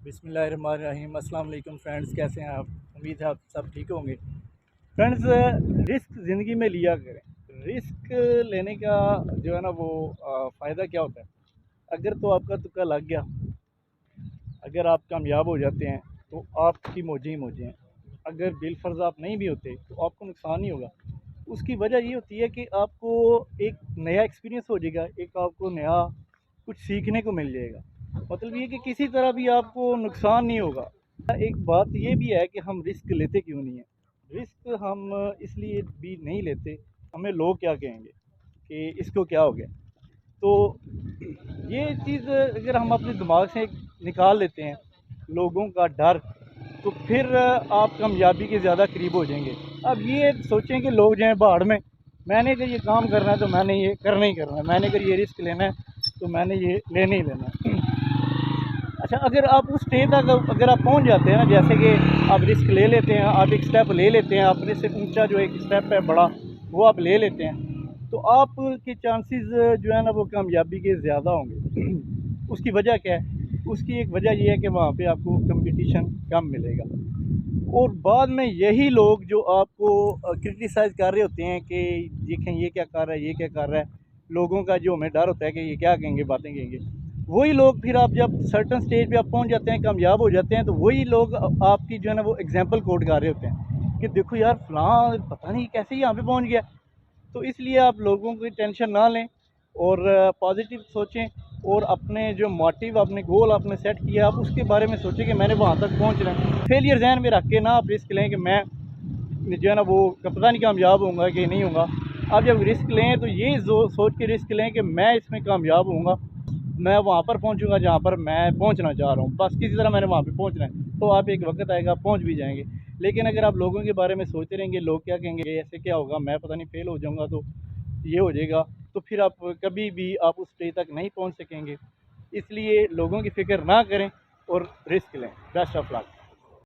बिस्मिल्लाहिर्रहमानिर्रहीम। अस्सलाम वालेकुम फ्रेंड्स, कैसे हैं आप? उम्मीद है आप सब ठीक होंगे। फ्रेंड्स, रिस्क ज़िंदगी में लिया करें। रिस्क लेने का जो है ना वो फ़ायदा क्या होता है? अगर तो आपका तुक्का लग गया, अगर आप कामयाब हो जाते हैं तो आपकी मौजें ही मौजें हैं। अगर बिलफ़र्ज़ आप नहीं भी होते तो आपको नुकसान ही होगा। उसकी वजह ये होती है कि आपको एक नया एक्सपीरियंस हो जाएगा, एक आपको नया कुछ सीखने को मिल जाएगा। मतलब ये कि किसी तरह भी आपको नुकसान नहीं होगा। एक बात ये भी है कि हम रिस्क लेते क्यों नहीं हैं? रिस्क हम इसलिए भी नहीं लेते, हमें लोग क्या कहेंगे कि इसको क्या हो गया? तो ये चीज़ अगर हम अपने दिमाग से निकाल लेते हैं, लोगों का डर, तो फिर आप कामयाबी के ज़्यादा करीब हो जाएंगे। अब ये सोचें कि लोग जाएँ भाड़ में, मैंने अगर ये काम करना है तो मैंने ये करना ही करना है, मैंने अगर ये रिस्क लेना है तो मैंने ये लेना ही लेना है। अच्छा, अगर आप उस स्टेज तक अगर आप पहुंच जाते हैं ना, जैसे कि आप रिस्क ले लेते हैं, आप एक स्टेप ले लेते हैं, अपने से ऊंचा जो एक स्टेप है बड़ा, वो आप ले लेते हैं, तो आपके चांसेस जो है ना वो कामयाबी के ज़्यादा होंगे। उसकी वजह क्या है? उसकी एक वजह ये है कि वहाँ पे आपको कंपटीशन कम मिलेगा। और बाद में यही लोग जो आपको क्रिटिसाइज़ कर रहे होते हैं कि देखें ये क्या कर रहा है, ये क्या कर रहा है, लोगों का जो हमें डर होता है कि ये क्या कहेंगे, बातें कहेंगे, वही लोग फिर आप जब सर्टन स्टेज पे आप पहुंच जाते हैं, कामयाब हो जाते हैं, तो वही लोग आपकी जो है ना वो एग्जांपल कोट कर रहे होते हैं कि देखो यार फलां पता नहीं कैसे यहाँ पे पहुंच गया। तो इसलिए आप लोगों की टेंशन ना लें और पॉजिटिव सोचें, और अपने जो मोटिव, अपने गोल आपने सेट किया, आप उसके बारे में सोचें कि मैंने वहाँ तक पहुँचना है। फेलियर जहन में रख के ना आप रिस्क लें कि मैं जो है ना वो पता नहीं कामयाब होऊंगा कि नहीं होऊंगा। आप जब रिस्क लें तो ये सोच के रिस्क लें कि मैं इसमें कामयाब होऊंगा, मैं वहाँ पर पहुँचूंगा जहाँ पर मैं पहुँचना चाह रहा हूँ, बस किसी तरह मैंने वहाँ पे पहुँचना है। तो आप एक वक्त आएगा पहुँच भी जाएंगे। लेकिन अगर आप लोगों के बारे में सोचते रहेंगे, लोग क्या कहेंगे, ऐसे क्या होगा, मैं पता नहीं फेल हो जाऊँगा तो ये हो जाएगा, तो फिर आप कभी भी आप उस स्टेज तक नहीं पहुँच सकेंगे। इसलिए लोगों की फ़िक्र ना करें और रिस्क लें। Best of luck.